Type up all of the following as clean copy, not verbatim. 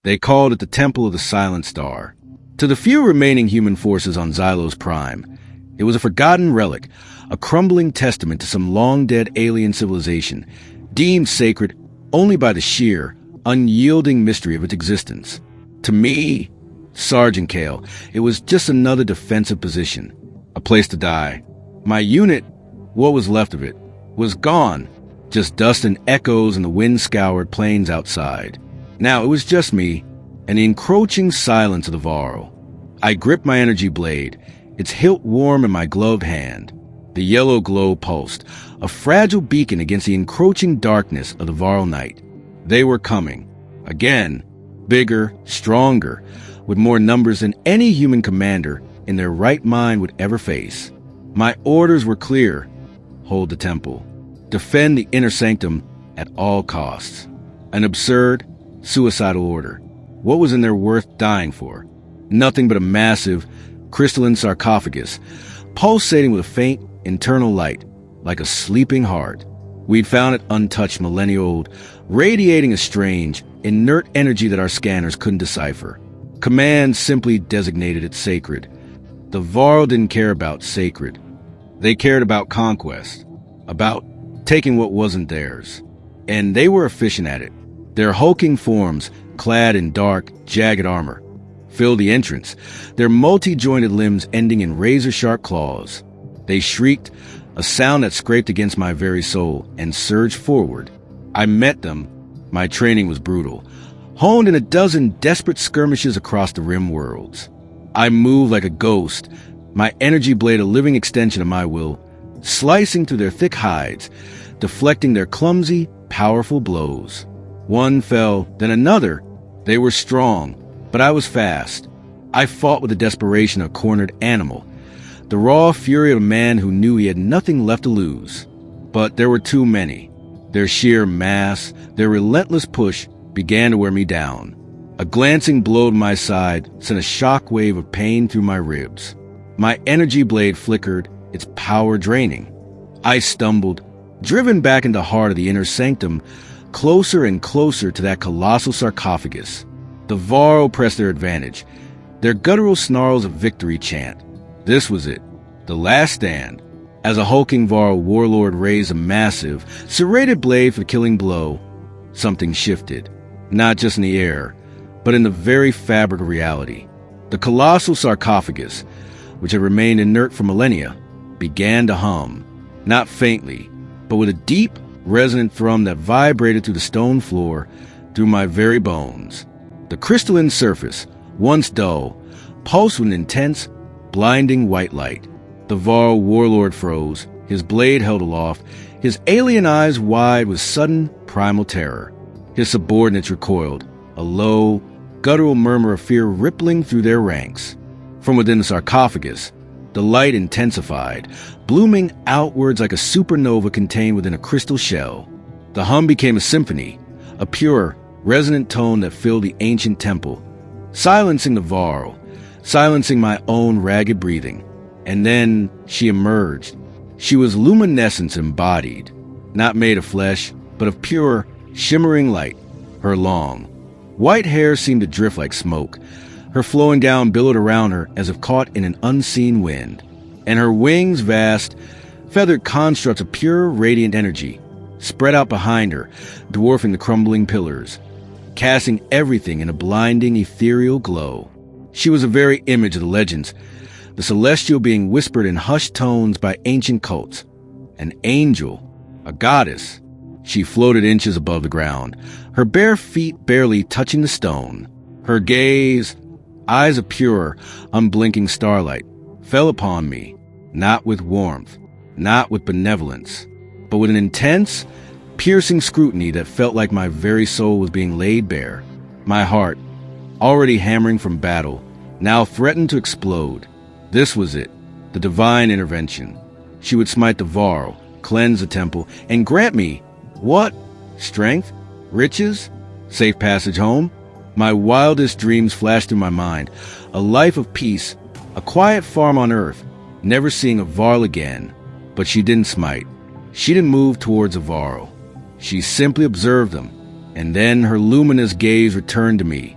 They called it the Temple of the Silent Star. To the few remaining human forces on Xylos Prime, it was a forgotten relic, a crumbling testament to some long-dead alien civilization, deemed sacred only by the sheer, unyielding mystery of its existence. To me, Sergeant Kale, it was just another defensive position, a place to die. My unit, what was left of it, was gone, just dust and echoes in the wind-scoured plains outside. Now it was just me and the encroaching silence of the Varl. I gripped my energy blade, its hilt warm in my gloved hand. The yellow glow pulsed, a fragile beacon against the encroaching darkness of the Varl night. They were coming. Again, bigger, stronger, with more numbers than any human commander in their right mind would ever face. My orders were clear. Hold the temple. Defend the inner sanctum at all costs. An absurd, suicidal order. What was in there worth dying for? Nothing but a massive, crystalline sarcophagus, pulsating with a faint, internal light, like a sleeping heart. We'd found it untouched, millennia-old, radiating a strange, inert energy that our scanners couldn't decipher. Command simply designated it sacred. The Varl didn't care about sacred. They cared about conquest, about taking what wasn't theirs. And they were efficient at it. Their hulking forms, clad in dark, jagged armor, filled the entrance, their multi-jointed limbs ending in razor-sharp claws. They shrieked, a sound that scraped against my very soul, and surged forward. I met them. My training was brutal, honed in a dozen desperate skirmishes across the rim worlds. I moved like a ghost, my energy blade a living extension of my will, slicing through their thick hides, deflecting their clumsy, powerful blows. One fell, then another. They were strong, but I was fast. I fought with the desperation of a cornered animal, the raw fury of a man who knew he had nothing left to lose. But there were too many. Their sheer mass, their relentless push, began to wear me down. A glancing blow to my side sent a shock wave of pain through my ribs. My energy blade flickered, its power draining. I stumbled, driven back into the heart of the inner sanctum, closer and closer to that colossal sarcophagus. The Varl pressed their advantage, their guttural snarls of victory chant. This was it, the last stand. As a hulking Varl warlord raised a massive, serrated blade for the killing blow, something shifted, not just in the air, but in the very fabric of reality. The colossal sarcophagus, which had remained inert for millennia, began to hum, not faintly, but with a deep, resonant thrum that vibrated through the stone floor, through my very bones. The crystalline surface, once dull, pulsed with an intense, blinding white light. The Varl warlord froze, his blade held aloft, his alien eyes wide with sudden, primal terror. His subordinates recoiled, a low, guttural murmur of fear rippling through their ranks. From within the sarcophagus, the light intensified, blooming outwards like a supernova contained within a crystal shell. The hum became a symphony, a pure, resonant tone that filled the ancient temple, silencing the Varl, silencing my own ragged breathing. And then she emerged. She was luminescence embodied, not made of flesh, but of pure, shimmering light. Her long, white hair seemed to drift like smoke. Her flowing down billowed around her as if caught in an unseen wind. And her wings, vast, feathered constructs of pure, radiant energy, spread out behind her, dwarfing the crumbling pillars, casting everything in a blinding, ethereal glow. She was a very image of the legends, the celestial being whispered in hushed tones by ancient cults. An angel, a goddess. She floated inches above the ground, her bare feet barely touching the stone. Her gaze, eyes of pure, unblinking starlight, fell upon me, not with warmth, not with benevolence, but with an intense, piercing scrutiny that felt like my very soul was being laid bare. My heart, already hammering from battle, now threatened to explode. This was it, the divine intervention. She would smite the Varl, cleanse the temple, and grant me, what? Strength? Riches? Safe passage home? My wildest dreams flashed through my mind. A life of peace, a quiet farm on earth, never seeing a Varl again. But she didn't smite. She didn't move towards a Varl. She simply observed them, and then her luminous gaze returned to me,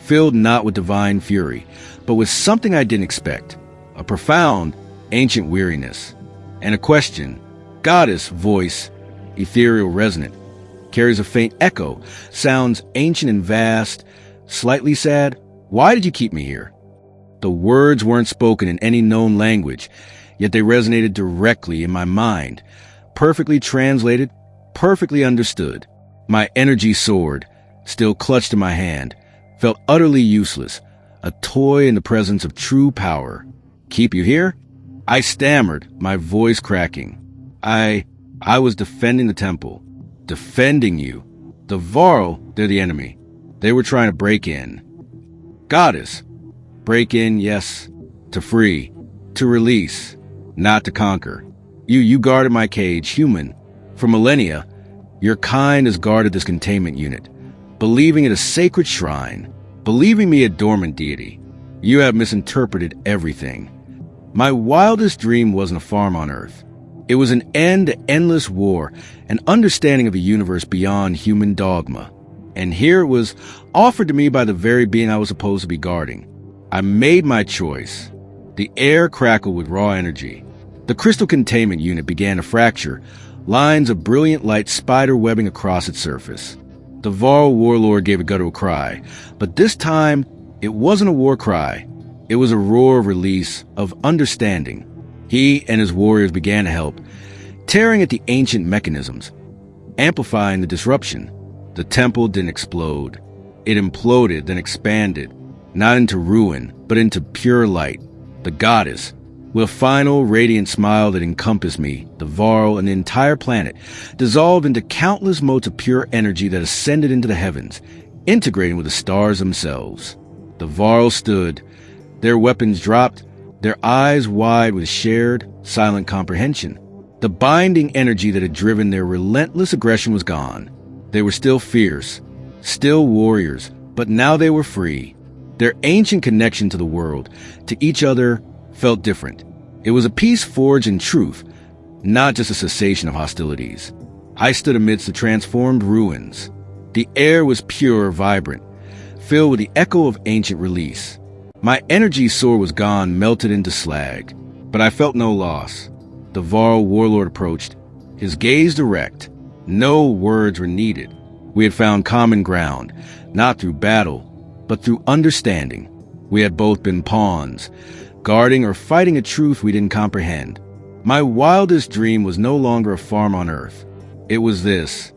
filled not with divine fury, but with something I didn't expect, a profound, ancient weariness, and a question. Goddess voice, ethereal resonant, carries a faint echo, sounds ancient and vast, slightly sad. Why did you keep me here? The words weren't spoken in any known language, yet they resonated directly in my mind, perfectly translated, perfectly understood. My energy soared, still clutched in my hand, felt utterly useless, a toy in the presence of true power. Keep you here? I stammered, my voice cracking. I was defending the temple. Defending you. The Varl, they're the enemy. They were trying to break in. Goddess. Break in, yes. To free. To release. Not to conquer. You guarded my cage, human. For millennia, your kind has guarded this containment unit, believing it a sacred shrine, believing me a dormant deity. You have misinterpreted everything. My wildest dream wasn't a farm on Earth. It was an end to endless war, an understanding of a universe beyond human dogma. And here it was, offered to me by the very being I was supposed to be guarding. I made my choice. The air crackled with raw energy. The crystal containment unit began to fracture, lines of brilliant light spider-webbing across its surface. The Varl warlord gave a guttural cry, but this time, it wasn't a war cry. It was a roar of release, of understanding. He and his warriors began to help, tearing at the ancient mechanisms, amplifying the disruption. The temple didn't explode. It imploded, then expanded, not into ruin, but into pure light. The goddess, with a final radiant smile that encompassed me, the Varl, and the entire planet, dissolved into countless motes of pure energy that ascended into the heavens, integrating with the stars themselves. The Varl stood, their weapons dropped, their eyes wide with shared, silent comprehension. The binding energy that had driven their relentless aggression was gone. They were still fierce, still warriors, but now they were free. Their ancient connection to the world, to each other, felt different. It was a peace forged in truth, not just a cessation of hostilities. I stood amidst the transformed ruins. The air was pure, vibrant, filled with the echo of ancient release. My energy soar was gone, melted into slag. But I felt no loss. The Varl warlord approached, his gaze direct. No words were needed. We had found common ground, not through battle, but through understanding. We had both been pawns, guarding or fighting a truth we didn't comprehend. My wildest dream was no longer a farm on Earth. It was this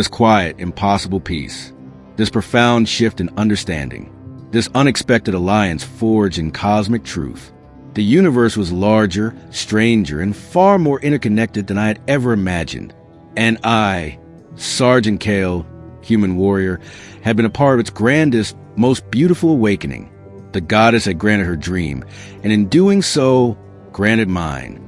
quiet, impossible peace, this profound shift in understanding, this unexpected alliance forged in cosmic truth. The universe was larger, stranger, and far more interconnected than I had ever imagined. And I, Sergeant Kale, human warrior, had been a part of its grandest, most beautiful awakening. The goddess had granted her dream, and in doing so, granted mine.